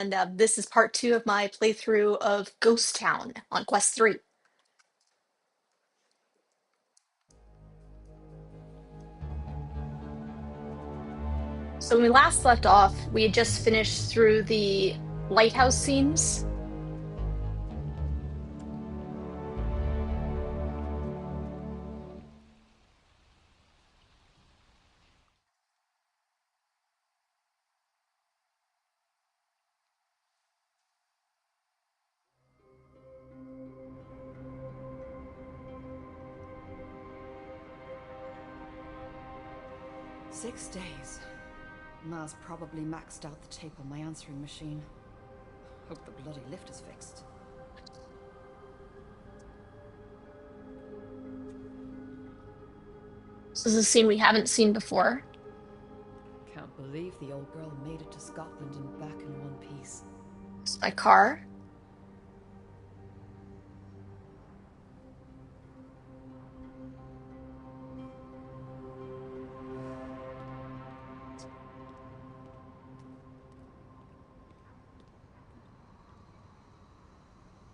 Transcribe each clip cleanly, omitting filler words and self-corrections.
And this is part 2 of my playthrough of Ghost Town on Quest 3. So when we last left off, we had just finished through the lighthouse scenes. Six days. Ma's probably maxed out the tape on my answering machine. Hope the bloody lift is fixed. This is a scene we haven't seen before. Can't believe the old girl made it to Scotland and back in one piece. It's my car.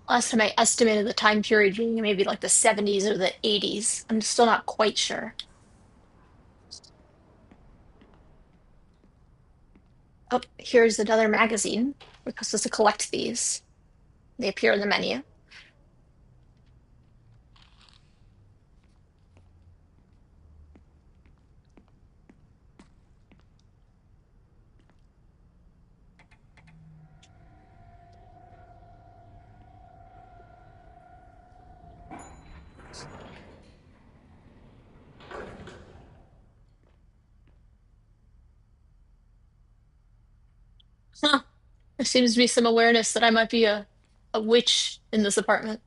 Last time I estimated the time period being maybe like the 70s or the 80s. I'm still not quite sure. Oh, here's another magazine. We're supposed to collect these. They appear in the menu. Huh. There seems to be some awareness that I might be a witch in this apartment.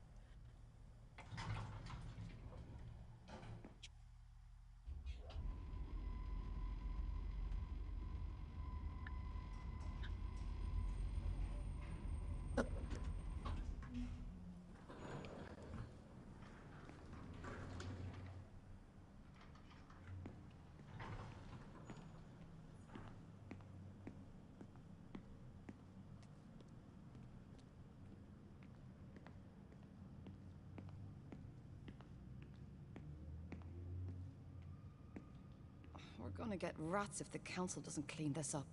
We're gonna get rats if the council doesn't clean this up.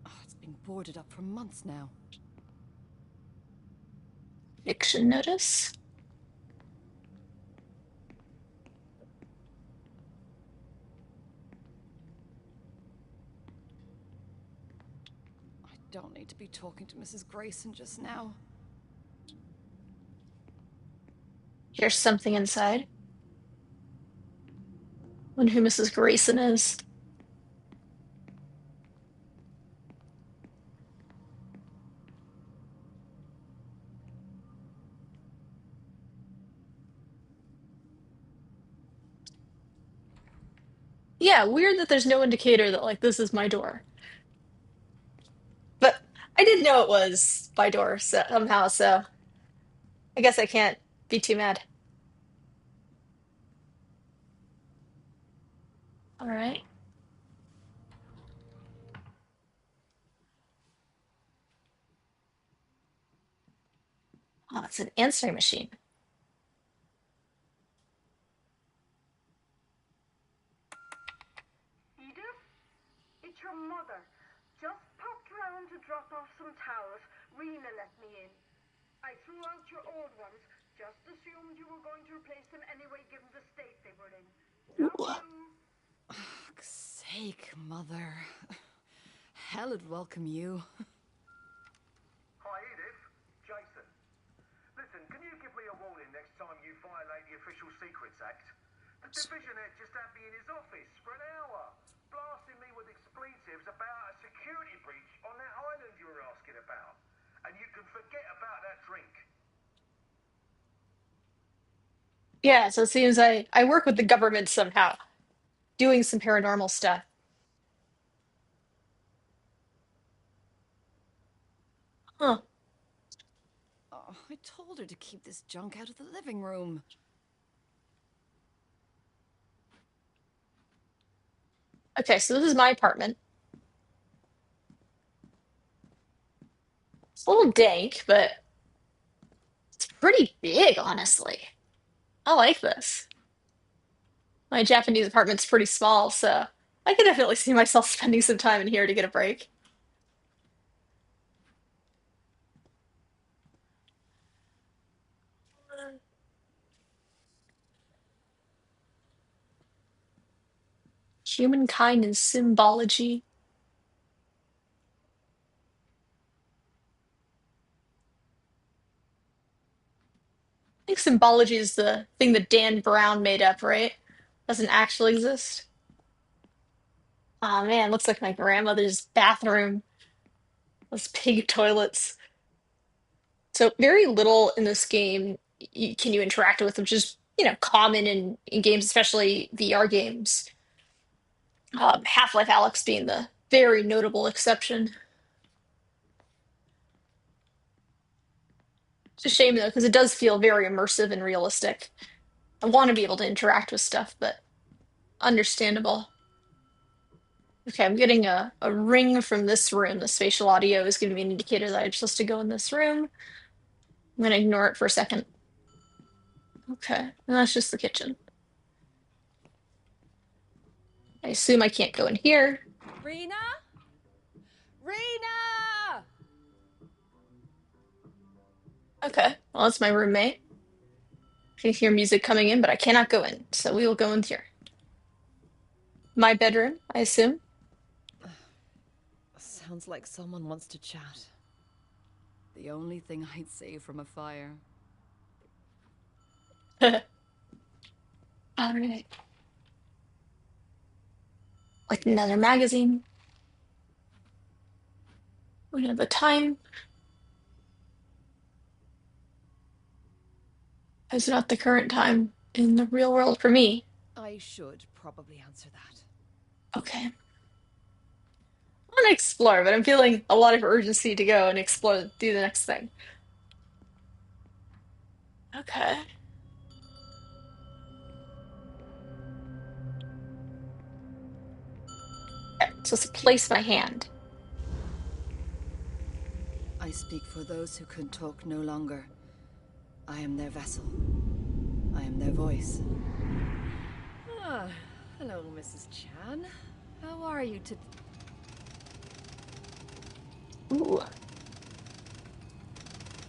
Oh, it's been boarded up for months now. Eviction notice. I don't need to be talking to Mrs. Grayson just now. Here's something inside. Wonder who Mrs. Grayson is. Yeah, weird that there's no indicator that like this is my door. But I did know it was my door somehow, so I guess I can't be too mad. All right. Oh, it's an answering machine. Edith, it's your mother. Just popped round to drop off some towels. Rena let me in. I threw out your old ones. Just assumed you were going to replace them anyway, given the state they were in. Love Ooh. you. Fuck's sake, Mother. Hell'd welcome you. Hi, Edith. Jason. Listen, can you give me a warning next time you violate the Official Secrets Act? The division head just had me in his office for an hour, blasting me with expletives about a security breach on that island you were asking about. And you can forget about that drink. Yeah, so it seems I work with the government somehow, doing some paranormal stuff. Huh. Oh, I told her to keep this junk out of the living room. Okay, so this is my apartment. It's a little dank, but it's pretty big, honestly. I like this. My Japanese apartment's pretty small, so I could definitely see myself spending some time in here to get a break. Humankind and symbology. I think symbology is the thing that Dan Brown made up, right? Doesn't actually exist. Oh man, looks like my grandmother's bathroom. Those pig toilets. So very little in this game can you interact with, which is, common in games, especially VR games. Half-Life Alyx being the very notable exception. It's a shame though, because it does feel very immersive and realistic. I want to be able to interact with stuff, but understandable. Okay, I'm getting a ring from this room. The spatial audio is giving me an indicator that I'm supposed to go in this room. I'm gonna ignore it for a second. Okay, and that's just the kitchen. I assume I can't go in here. Rena? Rena! Okay, well, that's my roommate. I can hear music coming in, but I cannot go in, so we will go in here. My bedroom, I assume. Sounds like someone wants to chat. The only thing I'd save from a fire. All right. Like another magazine. We have the time. It's not the current time in the real world for me. I should probably answer that. Okay. I want to explore, but I'm feeling a lot of urgency to go and explore, do the next thing. Okay. Okay, so let's place my hand. I speak for those who can talk no longer. I am their vessel. I am their voice. Ah, hello, Mrs. Chan. How are you today? Ooh.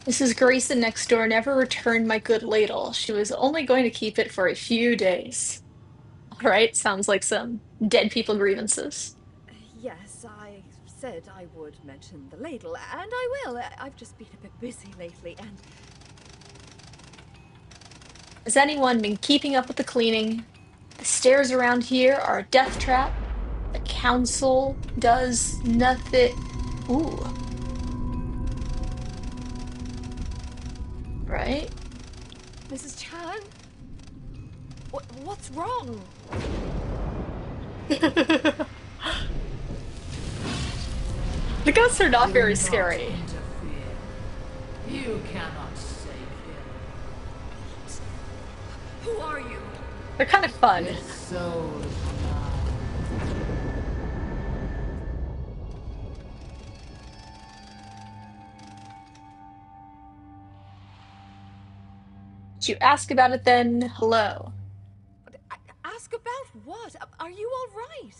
Mrs. Grayson next door never returned my good ladle. She was only going to keep it for a few days. All right, sounds like some dead people grievances. Yes, I said I would mention the ladle, and I will. I've just been a bit busy lately, and Has anyone been keeping up with the cleaning? The stairs around here are a death trap. The council does nothing. Ooh, right? Mrs. Chan? What's wrong? The ghosts are not very Do not scary. interfere. You cannot save him. Who are you? They're kind of fun. His soul is mine. Did you ask about it then? Hello. Ask about what? Are you all right?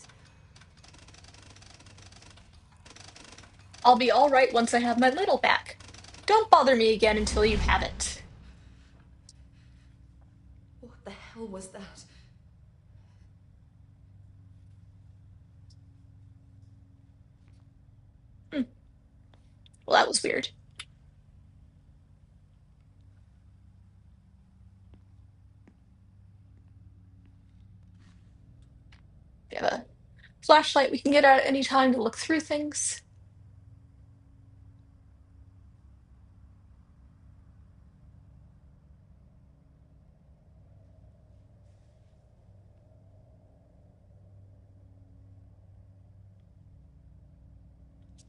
I'll be all right once I have my ladle back. Don't bother me again until you have it. What the hell was that? Well, that was weird. We have a flashlight we can get out at any time to look through things.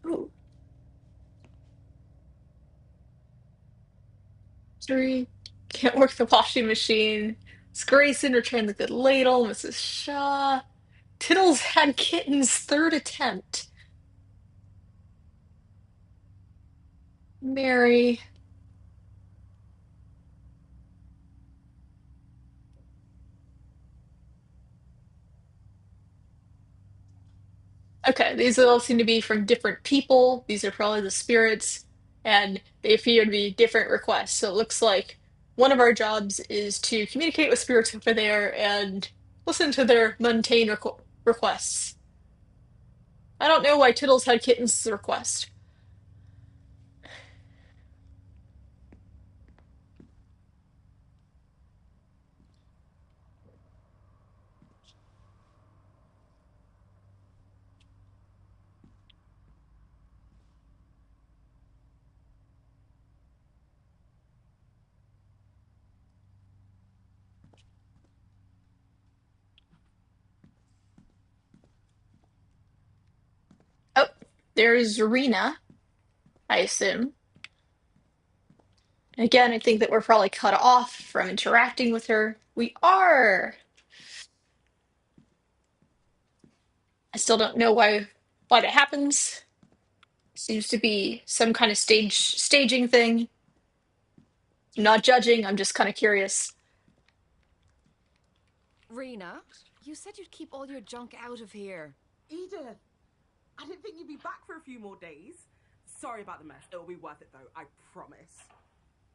Ooh. Three. Can't work the washing machine. Miss Grayson returned the good ladle. Mrs. Shaw. Tittles had kitten's third attempt. Mary. Okay, these all seem to be from different people. These are probably the spirits, and they appear to be different requests. So it looks like one of our jobs is to communicate with spirits over there and listen to their mundane requests. I don't know why Tittles had kittens request. Oh, there's Rena, I assume. Again, I think that we're probably cut off from interacting with her. We are. I still don't know why that happens. Seems to be some kind of staging thing. I'm not judging, I'm just kind of curious. Rena, you said you'd keep all your junk out of here. Edith, I didn't think you'd be back for a few more days. Sorry about the mess. It'll be worth it though, I promise.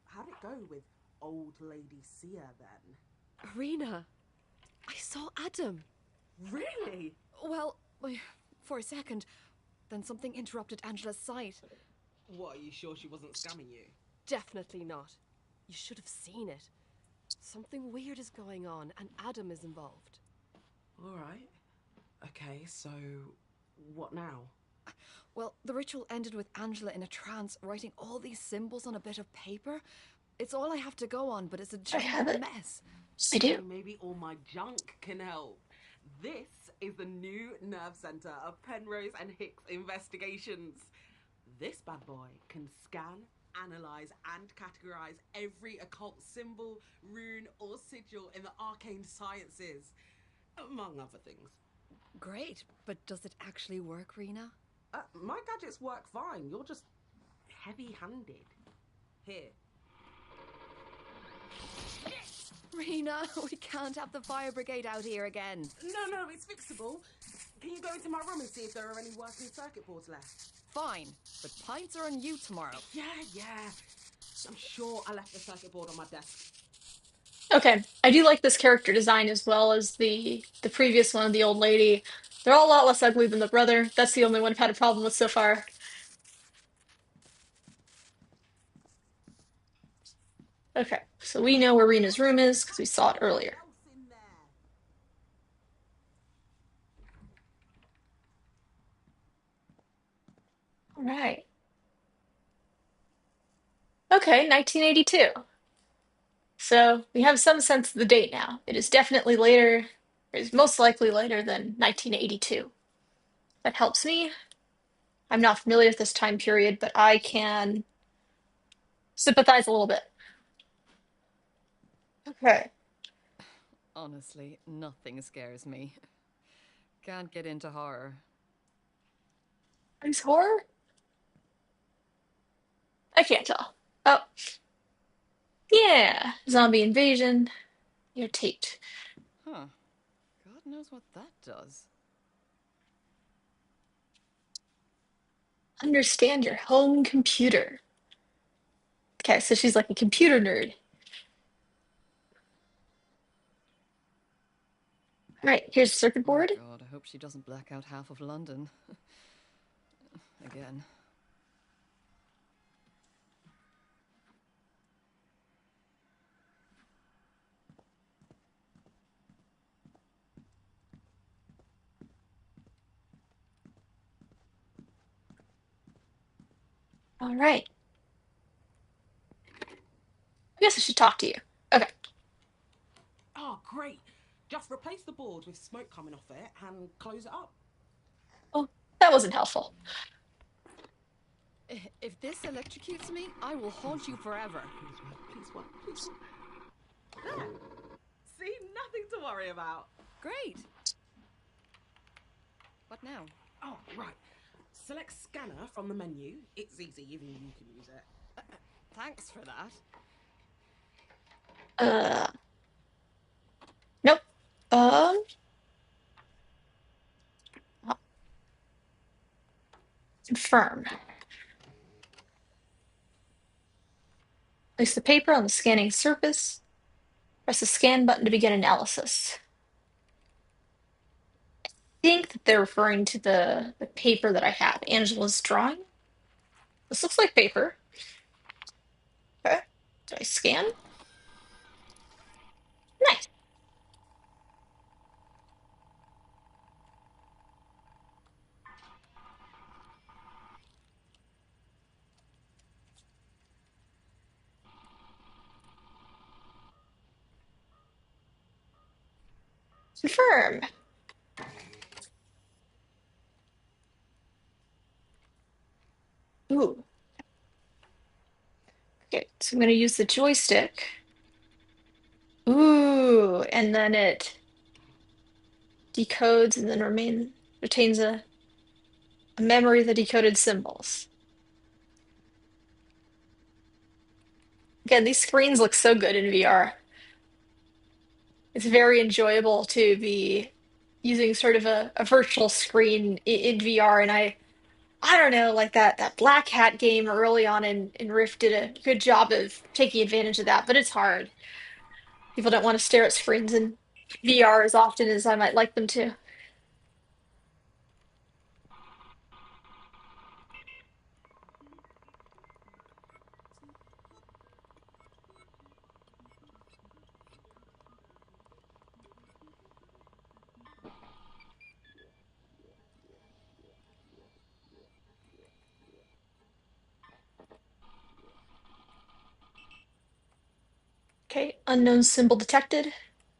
How'd it go with old lady Sia then? Rena, I saw Adam. Really? Well, for a second, then something interrupted Angela's sight. What, are you sure she wasn't scamming you? Definitely not. You should have seen it. Something weird is going on, and Adam is involved. Alright. Okay, so what now? Well, the ritual ended with Angela in a trance, writing all these symbols on a bit of paper. It's all I have to go on, but it's a I have giant it. mess. I do. Maybe all my junk can help. This is the new nerve center of Penrose and Hicks Investigations. This bad boy can scan, analyze, and categorize every occult symbol, rune, or sigil in the arcane sciences, among other things. Great, but does it actually work, Rena? My gadgets work fine. You're just heavy-handed. Here. Rena, we can't have the fire brigade out here again. No, it's fixable. Can you go into my room and see if there are any working circuit boards left? Fine, but pints are on you tomorrow. Yeah. I'm sure I left the circuit board on my desk. Okay, I do like this character design as well as the previous one, the old lady. They're all a lot less ugly than the brother. That's the only one I've had a problem with so far. Okay, so we know where Rena's room is because we saw it earlier. Else in there? All right. Okay, 1982. So we have some sense of the date now. It is definitely later, it is most likely later than 1982. That helps me. I'm not familiar with this time period, but I can sympathize a little bit. Okay. Honestly, nothing scares me. Can't get into horror. Is horror? I can't tell. Oh, yeah. Zombie invasion. You're taped. Huh. God knows what that does. Understand your home computer. Okay, so she's like a computer nerd. All right, here's the circuit Oh board. God, I hope she doesn't black out half of London. Again. All right. I guess I should talk to you. Okay. Oh, great. Just replace the board with smoke coming off it and close it up. Well, that wasn't helpful. If this electrocutes me, I will haunt you forever. Please work. There. See, nothing to worry about. Great. What now? Oh, right. Select scanner from the menu. It's easy, even you can use it. Thanks for that. Uh, nope. Um, confirm. Place the paper on the scanning surface. Press the scan button to begin analysis. I think that they're referring to the paper that I have. Angela's drawing. This looks like paper. Okay. Do I scan? Nice. Confirm. Ooh. Okay, so I'm going to use the joystick. Ooh, and then it decodes and then retains a memory of the decoded symbols. Again, these screens look so good in VR. It's very enjoyable to be using sort of a virtual screen in VR, and I don't know, like that Black Hat game early on in Rift did a good job of taking advantage of that, but it's hard. People don't want to stare at screens in VR as often as I might like them to. Okay, unknown symbol detected.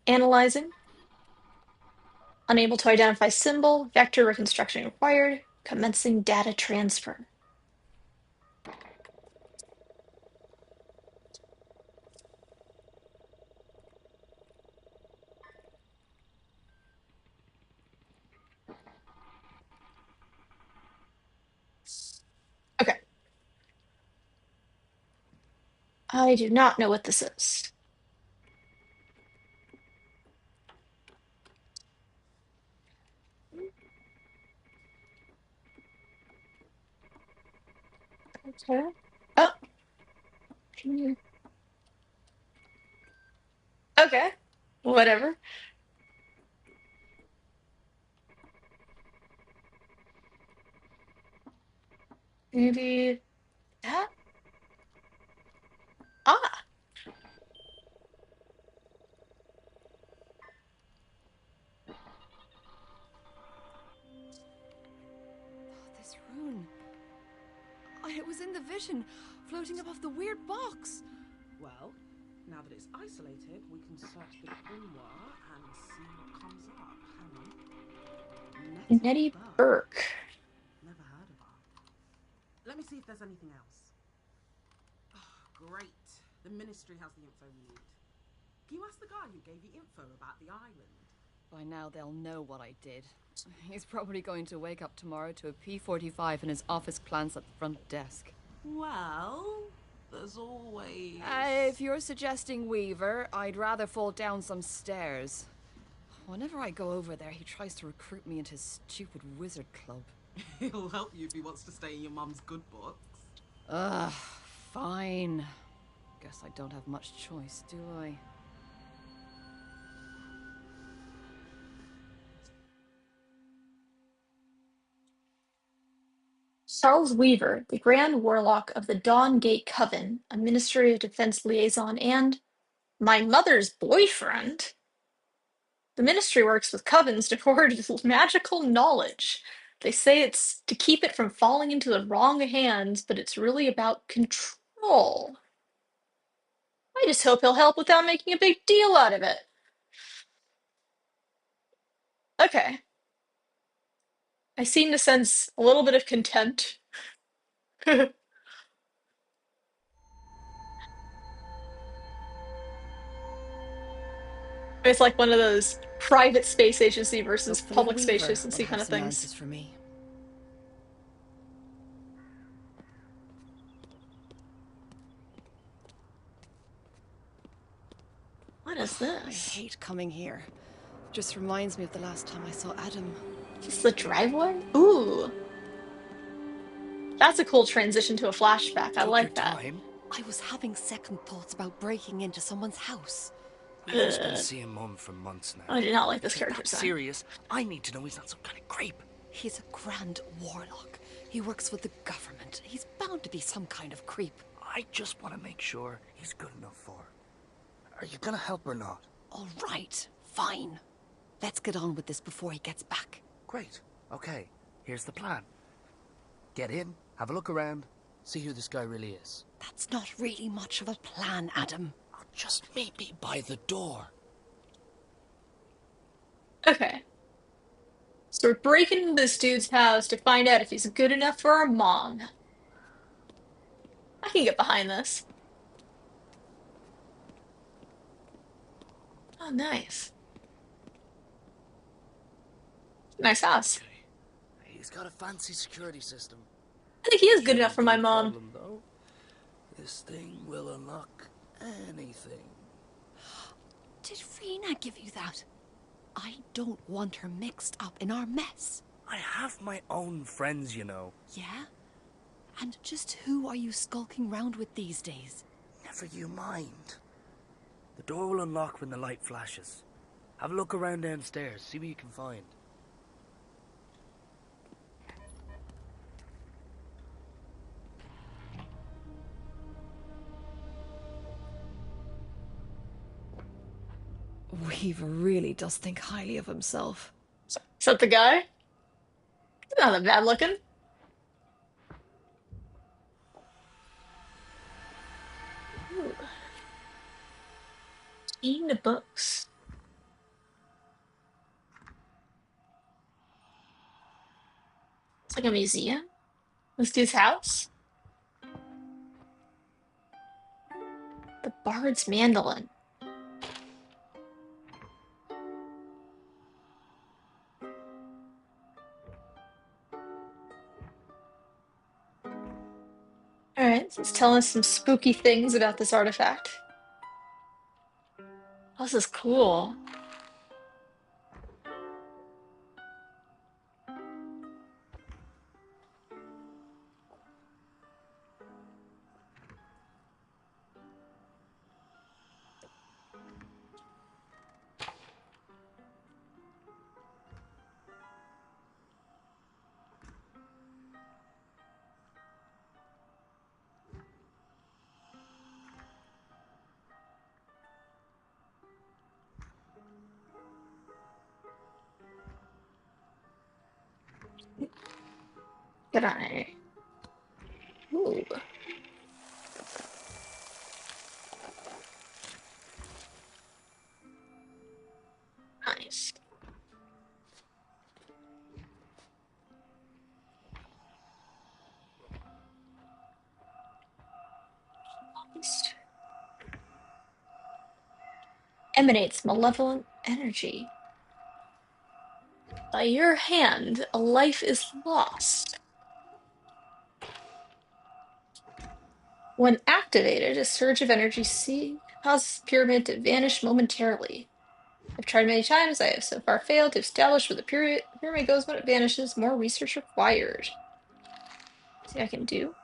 Analyzing. Unable to identify symbol. Vector reconstruction required. Commencing data transfer. Okay. I do not know what this is. Okay. Oh, can you? Okay. Whatever. Maybe that? Ah, This rune. It was in the vision, floating above the weird box. Well, now that it's isolated, we can search the grimoire and see what comes up. Hang on. Nettie Burke. Never heard of her. Let me see if there's anything else. Oh, great. The Ministry has the info we need. Can you ask the guy who gave you info about the island? By now they'll know what I did. He's probably going to wake up tomorrow to a P-45 in his office plants at the front desk. Well, there's always... If you're suggesting Weaver, I'd rather fall down some stairs. Whenever I go over there, he tries to recruit me into his stupid wizard club. He'll help you if he wants to stay in your mum's good books. Ugh, fine. Guess I don't have much choice, do I? Charles Weaver, the Grand Warlock of the Dawn Gate Coven, a Ministry of Defense liaison, and my mother's boyfriend. The Ministry works with covens to hoard magical knowledge. They say it's to keep it from falling into the wrong hands, but it's really about control. I just hope he'll help without making a big deal out of it. Okay. I seem to sense a little bit of contempt. It's like one of those private space agency versus Hopefully public space Weaver will agency have kind of some things. answers for me. What is I this? hate coming here. Just reminds me of the last time I saw Adam. Is this the driveway? Ooh. That's a cool transition to a flashback. I Took your like that. time. I was having second thoughts about breaking into someone's house. We've just been seeing Mum for months now. I do not like this If character it's that design. serious, I need to know he's not some kind of creep. He's a grand warlock. He works with the government. He's bound to be some kind of creep. I just want to make sure he's good enough for her. Are you gonna help or not? All right, fine. Let's get on with this before he gets back. Great. Okay, here's the plan. Get in, have a look around, see who this guy really is. That's not really much of a plan, Adam. Oh, just meet me by the door. Okay. So we're breaking into this dude's house to find out if he's good enough for our mom. I can get behind this. Oh, nice. Nice house. Okay. He's got a fancy security system. I think he is good enough for my No mom. problem, though. This thing will unlock anything. Did Rena give you that? I don't want her mixed up in our mess. I have my own friends, you know. Yeah? And just who are you skulking round with these days? Never you mind. The door will unlock when the light flashes. Have a look around downstairs, see what you can find. Weaver really does think highly of himself. Is that the guy? He's not that bad looking. Ooh. Eating the books. It's like a museum. This dude's house. The Bard's Mandolin. Alright, so it's telling us some spooky things about this artifact. Oh, this is cool. Good eye. Ooh. Nice. Emanates malevolent energy. By your hand, a life is lost. When activated, a surge of energy causes the pyramid to vanish momentarily. I've tried many times. I have so far failed to establish where the pyramid goes when it vanishes. More research required. See what I can do.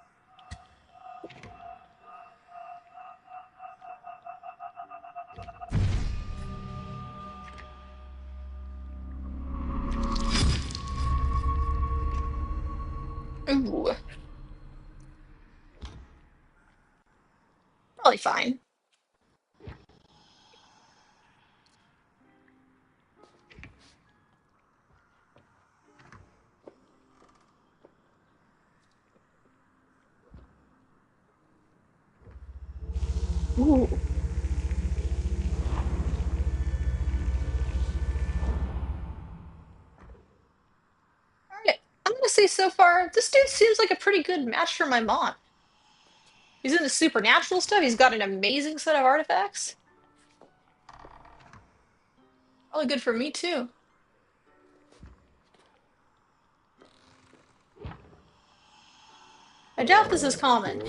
Ooh. Probably fine. Ooh. Alright. I'm gonna say so far, this dude seems like a pretty good match for my mom. He's into supernatural stuff. He's got an amazing set of artifacts. Probably good for me too. I doubt this is common.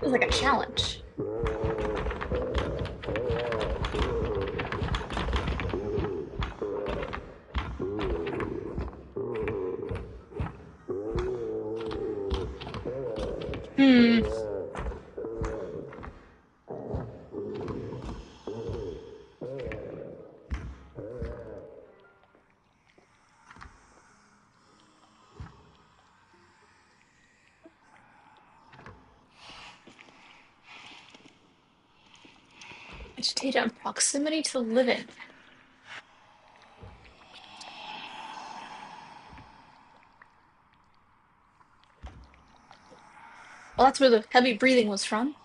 It's like a challenge. Hmm. Vegetate on proximity to living. Well, that's where the heavy breathing was from.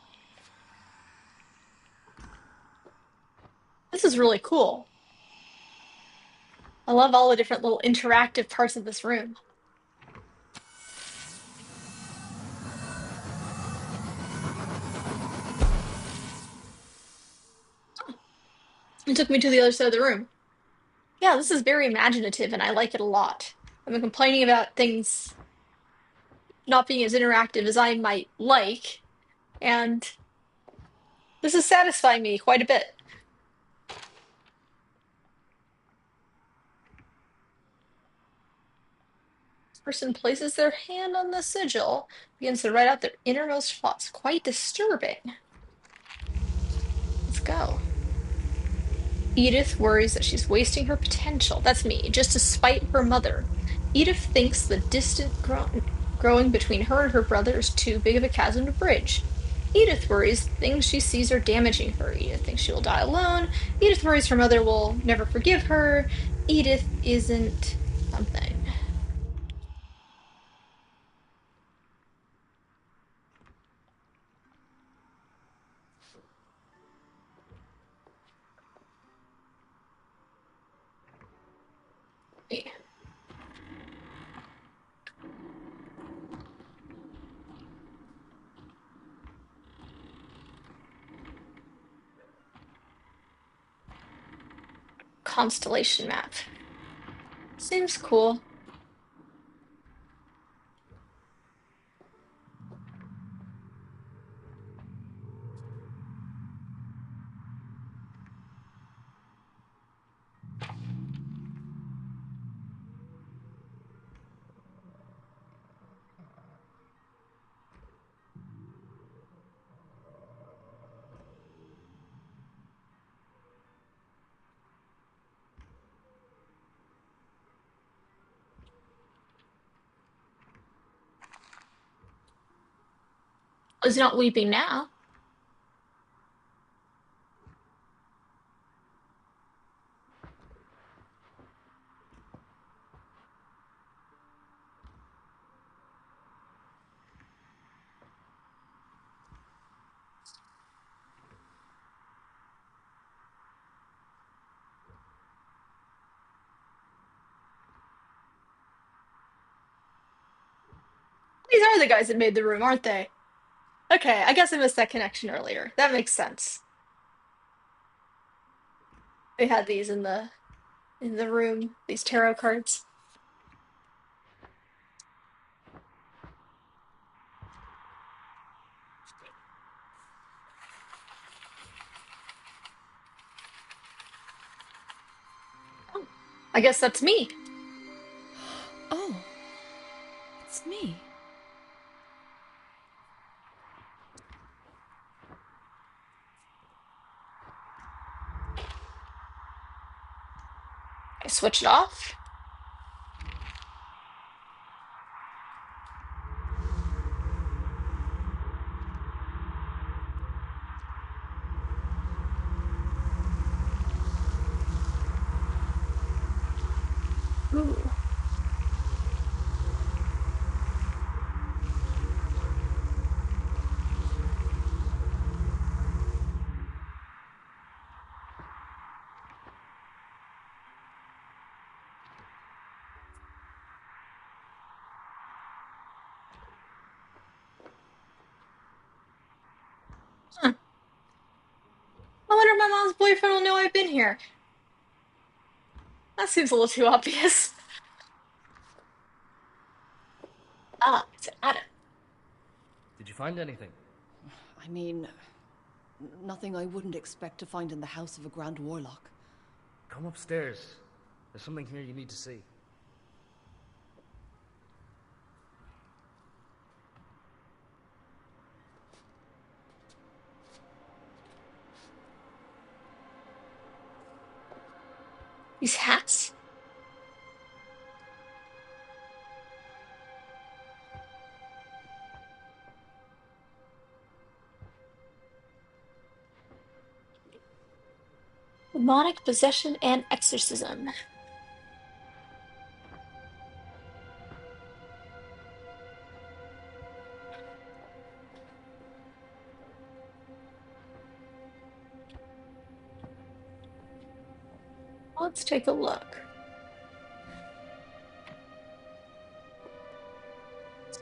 This is really cool. I love all the different little interactive parts of this room. It took me to the other side of the room. Yeah, this is very imaginative and I like it a lot. I've been complaining about things not being as interactive as I might like, and this is satisfying me quite a bit. This person places their hand on the sigil, begins to write out their innermost thoughts. Quite disturbing. Let's go. Edith worries that she's wasting her potential. That's me, just to spite her mother. Edith thinks the distant growing between her and her brother is too big of a chasm to bridge. Edith worries things she sees are damaging her. Edith thinks she will die alone. Edith worries her mother will never forgive her. Edith isn't something. Constellation map. Seems cool. He's not weeping now. These are the guys that made the room, aren't they? Okay, I guess I missed that connection earlier. That makes sense. They had these in the room, these tarot cards. Oh, I guess that's me. Oh, it's me. I switch it off. Ooh. Huh. I wonder if my mom's boyfriend will know I've been here. That seems a little too obvious. Ah, it's Adam. Did you find anything? I mean, nothing I wouldn't expect to find in the house of a Grand Warlock. Come upstairs. There's something here you need to see. These hats? Demonic possession and exorcism. Let's take a look.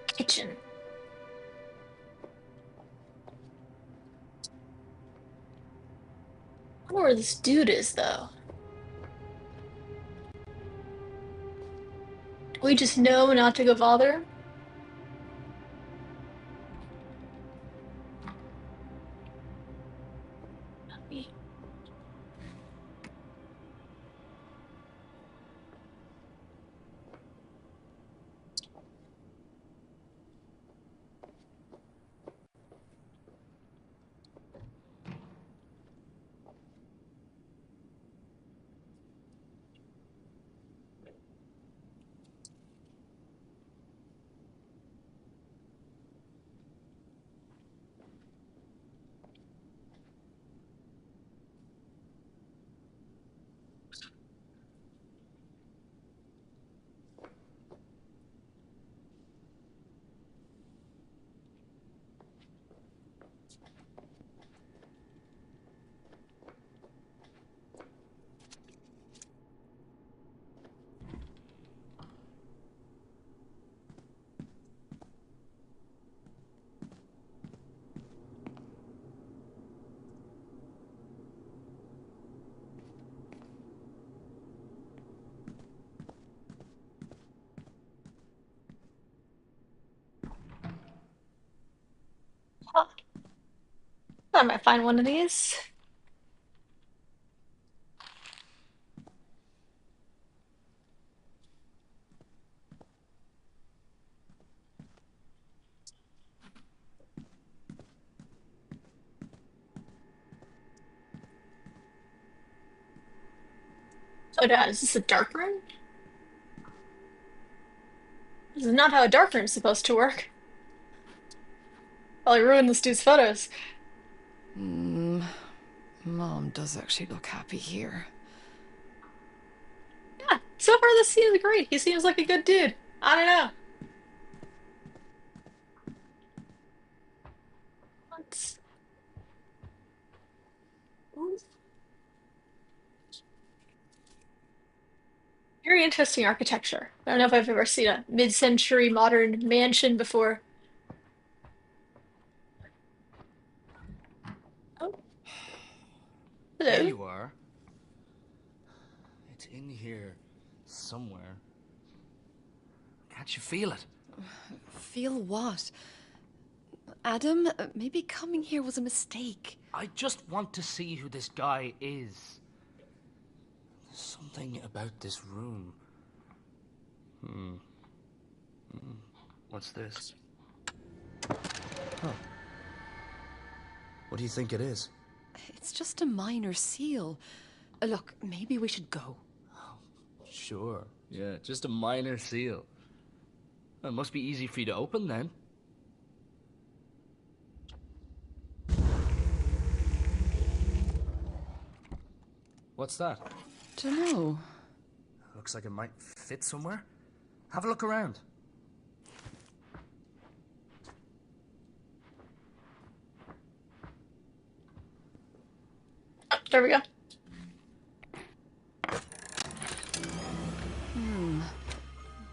Kitchen. I wonder where this dude is, though. We just know not to go bother him? Huh. I might find one of these. Oh, Dad, is this a dark room? This is not how a dark room's supposed to work. Probably ruined this dude's photos. Mom does actually look happy here. Yeah, so far this seems great. He seems like a good dude. I don't know. Let's... Very interesting architecture. I don't know if I've ever seen a mid-century modern mansion before. Oh, There hello. you are. It's in here somewhere. Can't you feel it? Feel what? Adam, maybe coming here was a mistake. I just want to see who this guy is. There's something about this room. What's this? Huh. What do you think it is? It's just a minor seal. Look, maybe we should go. Sure. Yeah, just a minor seal. It must be easy for you to open then. What's that? Dunno. Looks like it might fit somewhere. Have a look around. Oh, there we go.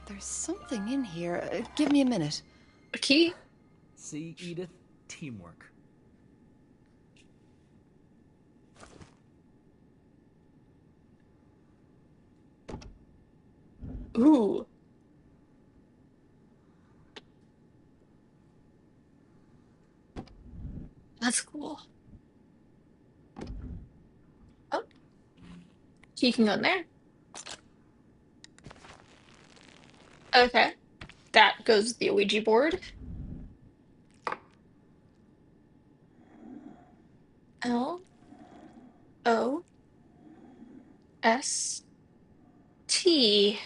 There's something in here. Give me a minute. A key? See, Edith? Teamwork. Ooh. That's cool. Oh, you can go in there. Okay. That goes with the Ouija board. L O S T.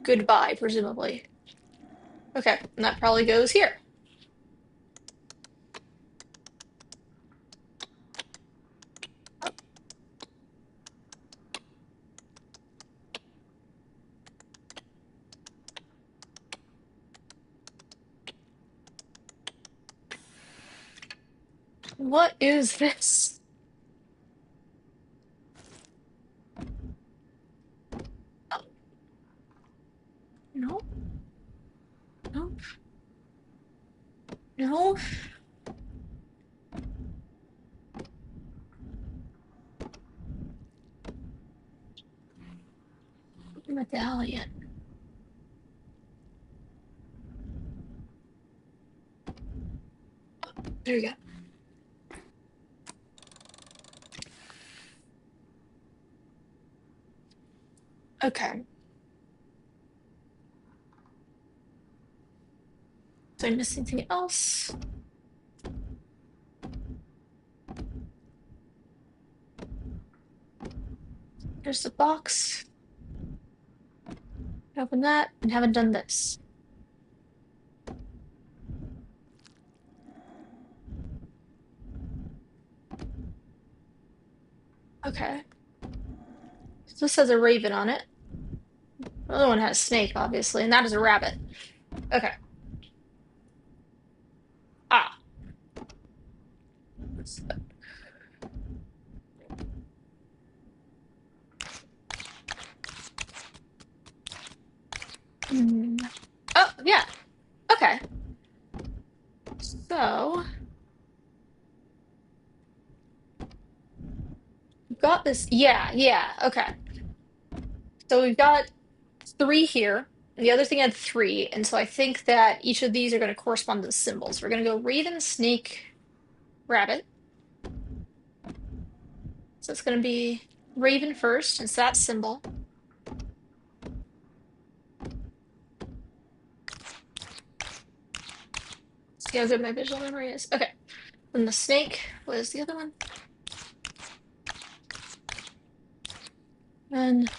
Goodbye, presumably. Okay, and that probably goes here. What is this? Oh, no, no, no. Medallion. There you go. Okay. Did I miss anything else? Here's the box. Open that and haven't done this. Okay. So this has a raven on it. The other one has a snake, obviously, and that is a rabbit. Okay. Ah. Hmm. Oh, yeah. Okay. So we've got this. Yeah, yeah. Okay. So we've got three here. And the other thing had three. And so I think that each of these are going to correspond to the symbols. We're going to go raven, snake, rabbit. So it's going to be raven first. It's that symbol. See how good my visual memory is. Okay. Then the snake was the other one. And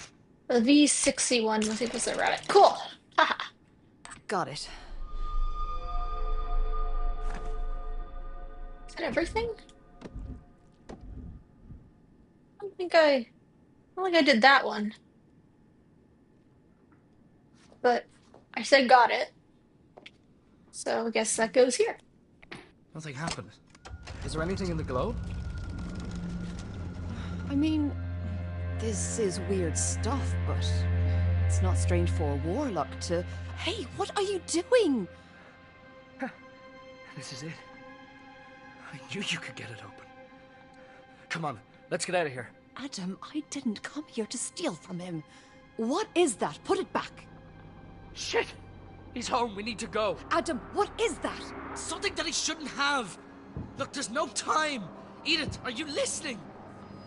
the V61, I think was the rabbit. Cool. Haha. Got it. Is that everything? I don't think I did that one. But I said got it. So I guess that goes here. Nothing happened. Is there anything in the globe? I mean, this is weird stuff, but it's not strange for a warlock to... Hey, what are you doing? This is it. I knew you could get it open. Come on, let's get out of here. Adam, I didn't come here to steal from him. What is that? Put it back. Shit! He's home, we need to go. Adam, what is that? Something that he shouldn't have. Look, there's no time. Edith, are you listening?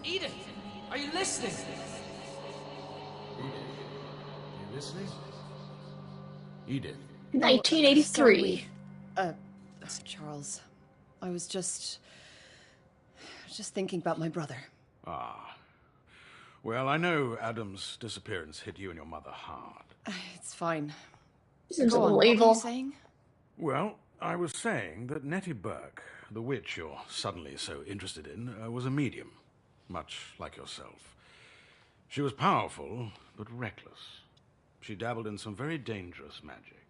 Edith, are you listening? You listening? Edith. 1983. Charles, I was just thinking about my brother. Ah. Well, I know Adam's disappearance hit you and your mother hard. It's fine. Seems a Go on, little what were evil. you saying? Well, I was saying that Nettie Burke, the witch you're suddenly so interested in, was a medium, much like yourself. She was powerful, but reckless. She dabbled in some very dangerous magic.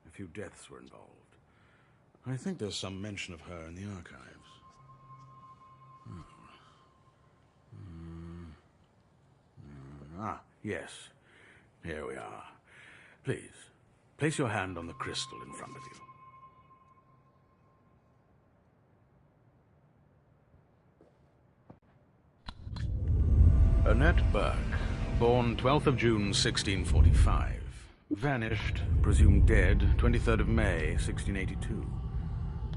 A few deaths were involved. I think there's some mention of her in the archives. Ah, yes. Here we are. Please, place your hand on the crystal in front of you. Annette Burke, born 12th of June, 1645. Vanished, presumed dead, 23rd of May, 1682.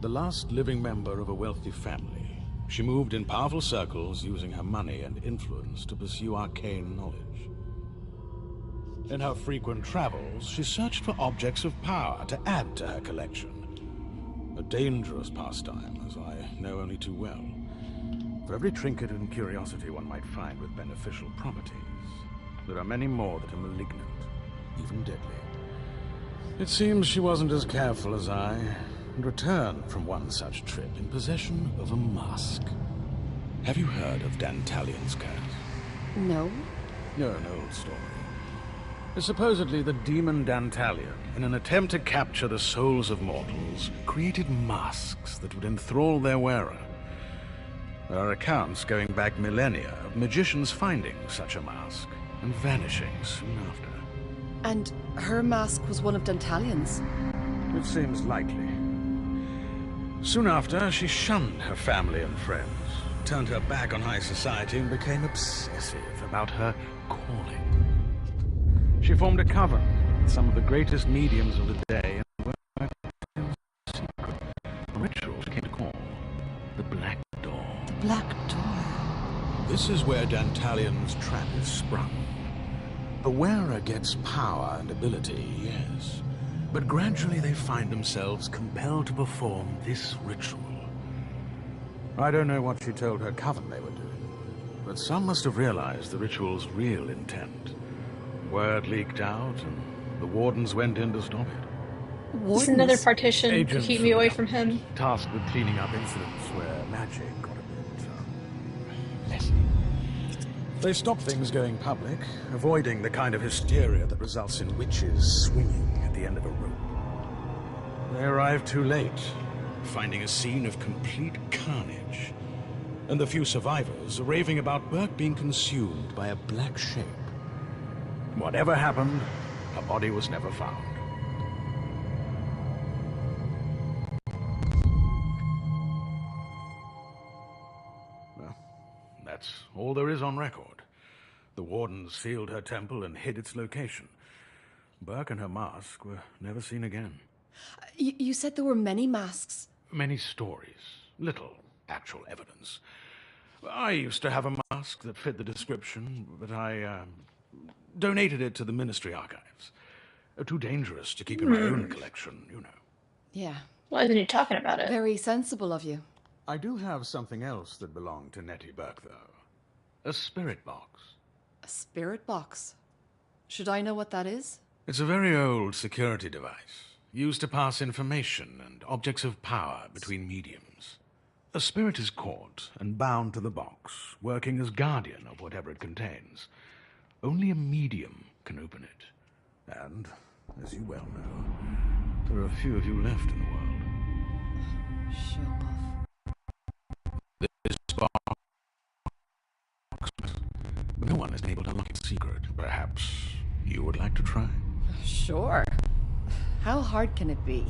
The last living member of a wealthy family. She moved in powerful circles, using her money and influence to pursue arcane knowledge. In her frequent travels, she searched for objects of power to add to her collection. A dangerous pastime, as I know only too well. For every trinket and curiosity one might find with beneficial properties, there are many more that are malignant, even deadly. It seems she wasn't as careful as I, and returned from one such trip in possession of a mask. Have you heard of Dantalion's curse? No. No, an old story. Supposedly the demon Dantalion, in an attempt to capture the souls of mortals, created masks that would enthrall their wearer. There are accounts going back millennia of magicians finding such a mask and vanishing soon after. And her mask was one of Dantalion's? It seems likely. Soon after, she shunned her family and friends, turned her back on high society, and became obsessive about her calling. She formed a coven with some of the greatest mediums of the day and worked in secret. A ritual she came to call the Black Door. The Black Door? This is where Dantalion's trap is sprung. The wearer gets power and ability, yes, but gradually they find themselves compelled to perform this ritual. I don't know what she told her coven they were doing, but some must have realized the ritual's real intent. Word leaked out, and the wardens went in to stop it. Just another partition to keep me away from him. Tasked with cleaning up incidents where magic got a bit messy. They stop things going public, avoiding the kind of hysteria that results in witches swinging at the end of a rope. They arrive too late, finding a scene of complete carnage, and the few survivors are raving about Burke being consumed by a black shape. Whatever happened, her body was never found. Well, that's all there is on record. The wardens sealed her temple and hid its location. Burke and her mask were never seen again. You said there were many masks? Many stories, little actual evidence. I used to have a mask that fit the description, but I donated it to the Ministry archives. Too dangerous to keep in my own collection, you know. Yeah. Why isn't he talking about it? Very sensible of you. I do have something else that belonged to Nettie Burke, though. A spirit box. A spirit box? Should I know what that is? It's a very old security device, used to pass information and objects of power between mediums. A spirit is caught and bound to the box, working as guardian of whatever it contains. Only a medium can open it. And, as you well know, there are a few of you left in the world. Show off. This box, but no one is able to unlock its secret. Perhaps you would like to try? Sure. How hard can it be?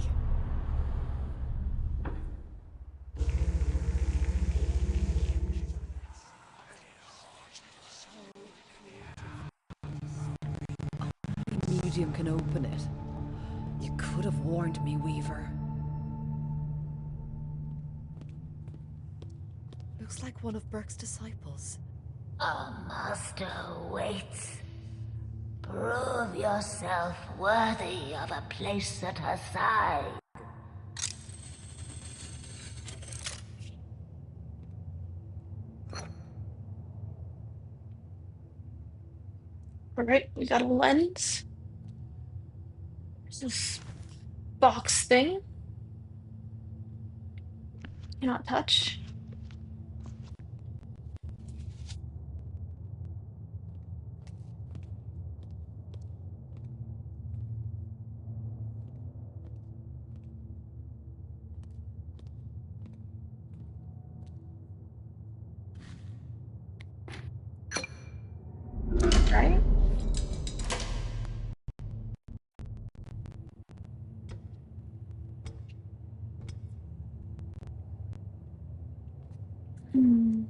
Only medium can open it. You could have warned me, Weaver. Looks like one of Burke's disciples. Our master waits. Prove yourself worthy of a place at her side. Alright, we got a lens. There's this box thing. Cannot touch. Right? Hmm.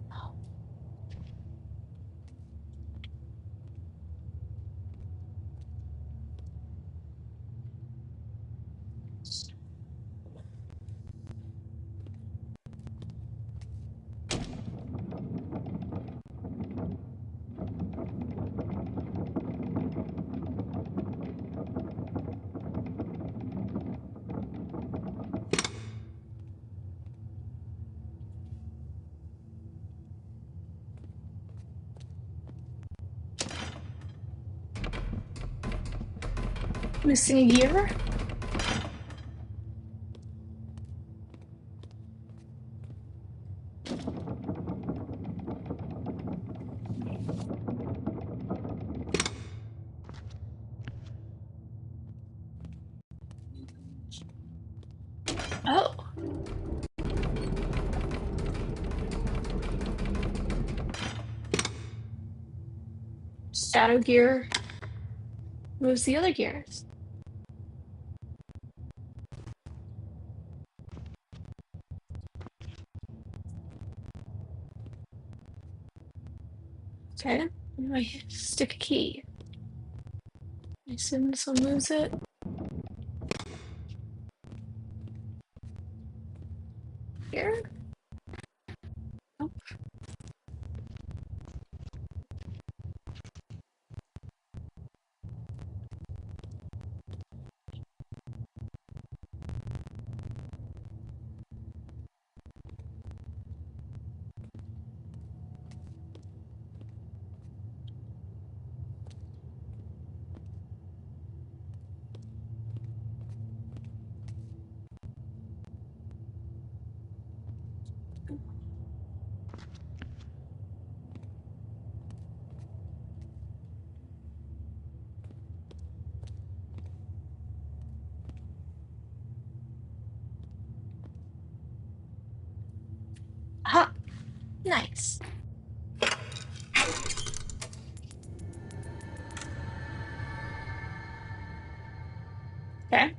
Missing a gear. Oh. Shadow gear moves the other gears. Okay, and I stick a key. I assume this one moves it. Here? Oh. Aha! Nice. Okay.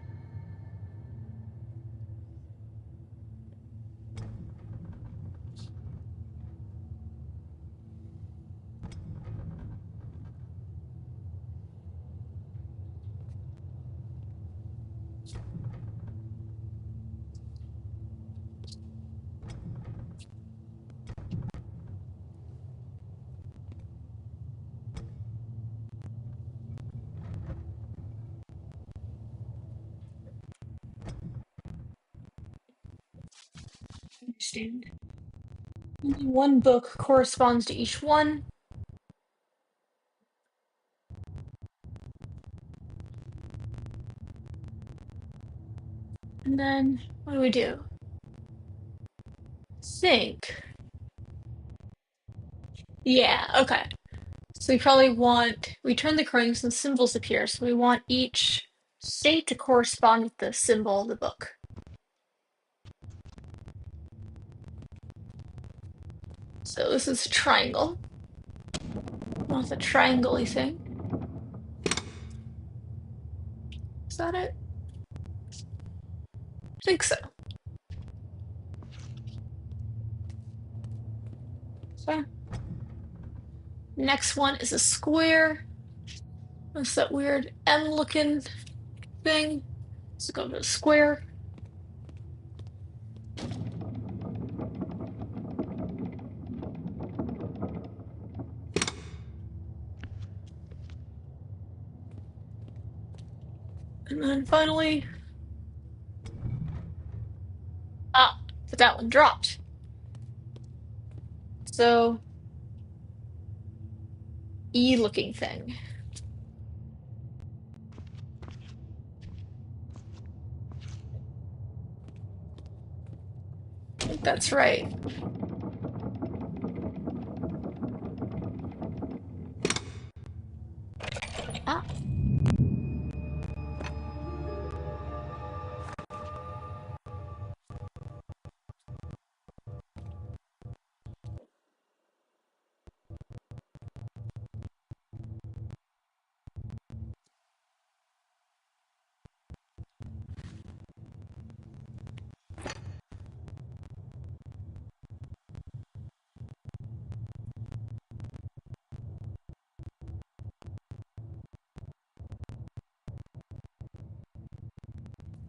Understand. Only one book corresponds to each one. And then what do we do? Think. Yeah, okay. So we probably want, we turn the coins and symbols appear. So we want each state to correspond with the symbol of the book. So this is a triangle. Want the triangle-y thing. Is that it? I think so. So next one is a square. What's that weird M-looking thing? Let's go to the square. And then finally, but that one dropped. So, E-looking thing. I think that's right. Ah.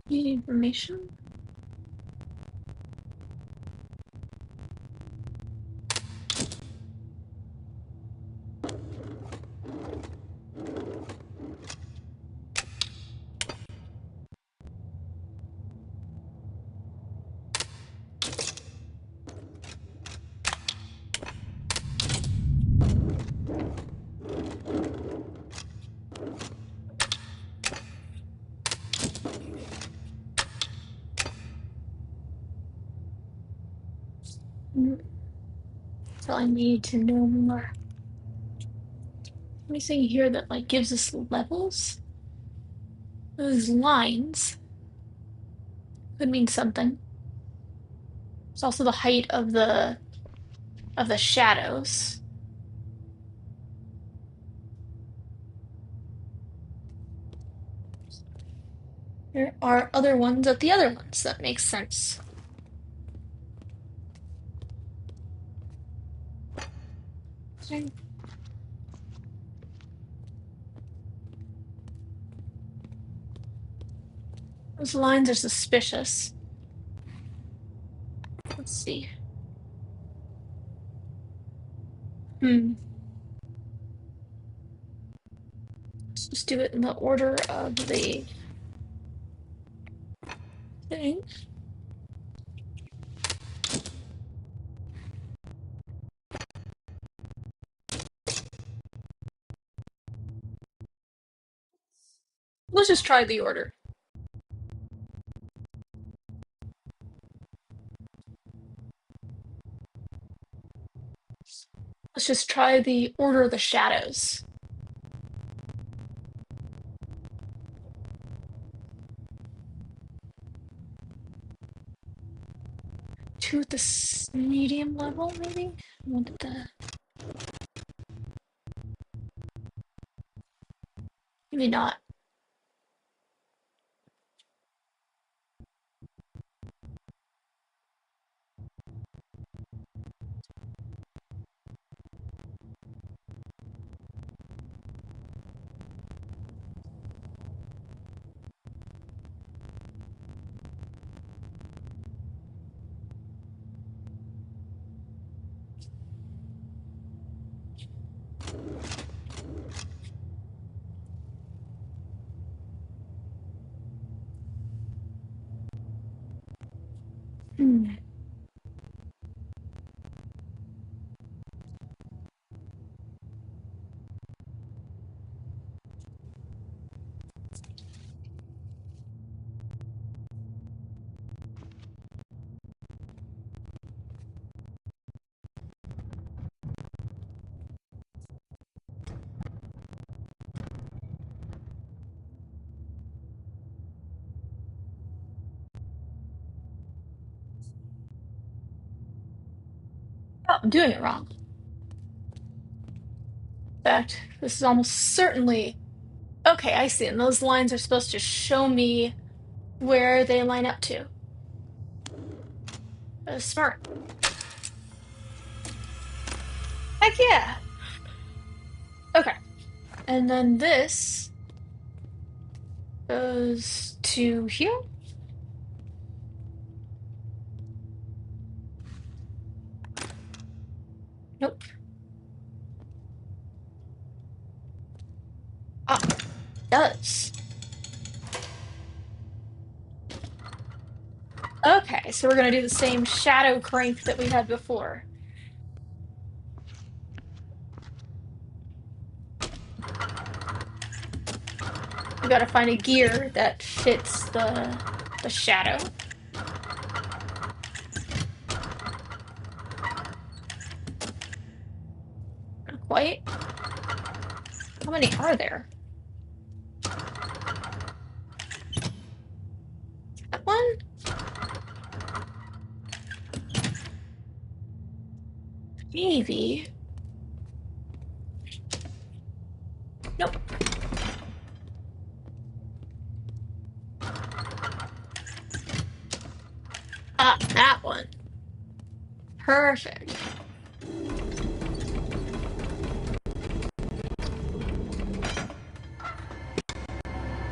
Need information? So I need to know more. Anything here that like gives us levels? Those lines could mean something. It's also the height of the shadows. There are other ones at the other ones. That makes sense. Okay. Those lines are suspicious. Let's see. Let's just do it in the order of the thing. Let's just try the order. Let's just try the order of the shadows. Two at the medium level, maybe? One at the... Maybe not. Hmm. Oh, I'm doing it wrong. In fact, this is almost certainly... Okay, I see. And those lines are supposed to show me where they line up to. Smart. Heck yeah. Okay. And then this goes to here. Nope. Ah, it does. Okay, so we're gonna do the same shadow crank that we had before. We gotta find a gear that fits the shadow. Not quite. How many are there? That one? Maybe. Nope. Ah, that one. Perfect.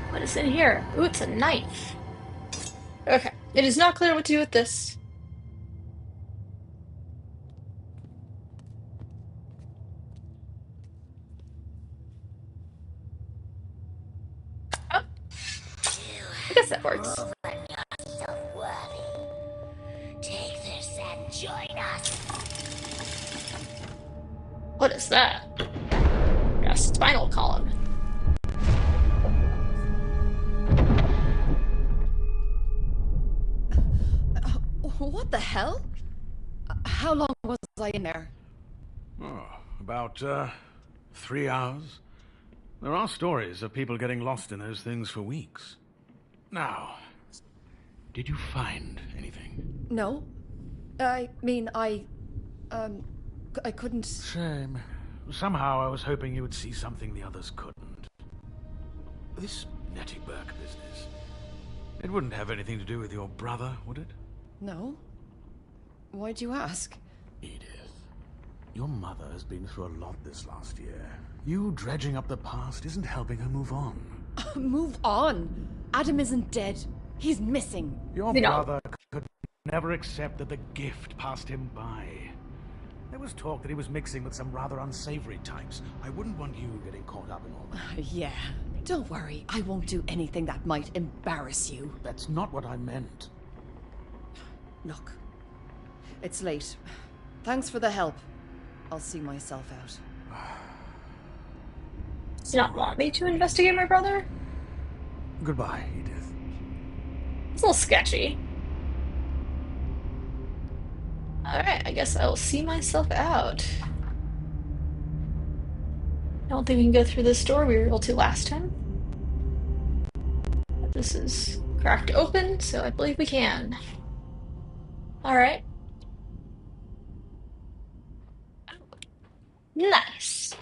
What is in here? Ooh, it's a knife. Okay. It is not clear what to do with this. Oh. I guess that works. Yourself worthy. Take this and join us. What is that? A spinal column. What the hell? How long was I in there? Oh, about 3 hours. There are stories of people getting lost in those things for weeks. Now, did you find anything? No. I mean, I couldn't... Shame. Somehow I was hoping you would see something the others couldn't. This Nettie Burke business. It wouldn't have anything to do with your brother, would it? No. Why'd you ask? Edith, your mother has been through a lot this last year. You dredging up the past isn't helping her move on. Move on? Adam isn't dead. He's missing. Your brother could never accept that the gift passed him by. There was talk that he was mixing with some rather unsavory types. I wouldn't want you getting caught up in all that. Yeah. Don't worry. I won't do anything that might embarrass you. That's not what I meant. Look. It's late. Thanks for the help. I'll see myself out. Do you not want me to investigate my brother? Goodbye, Edith. It's a little sketchy. Alright, I guess I will see myself out. I don't think we can go through this door. We were able to last time. But this is cracked open, so I believe we can. Alright. Nice.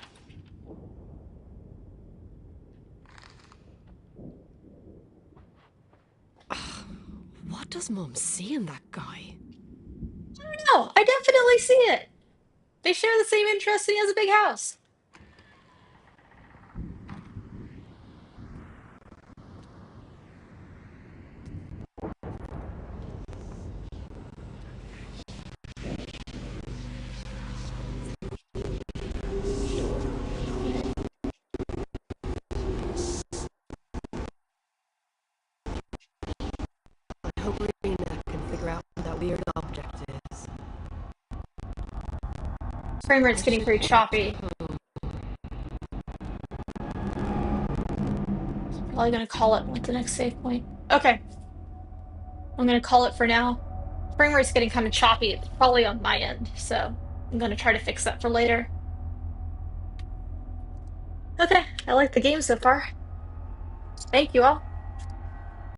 What does Mum see in that guy? I don't know. I definitely see it. They share the same interest and he has a big house. I hope Rena can figure out what that weird object is. Frame rate's getting pretty choppy. Probably gonna call it with the next save point. Okay. I'm gonna call it for now. Frame rate's getting kind of choppy. It's probably on my end, so I'm gonna try to fix that for later. Okay, I like the game so far. Thank you all.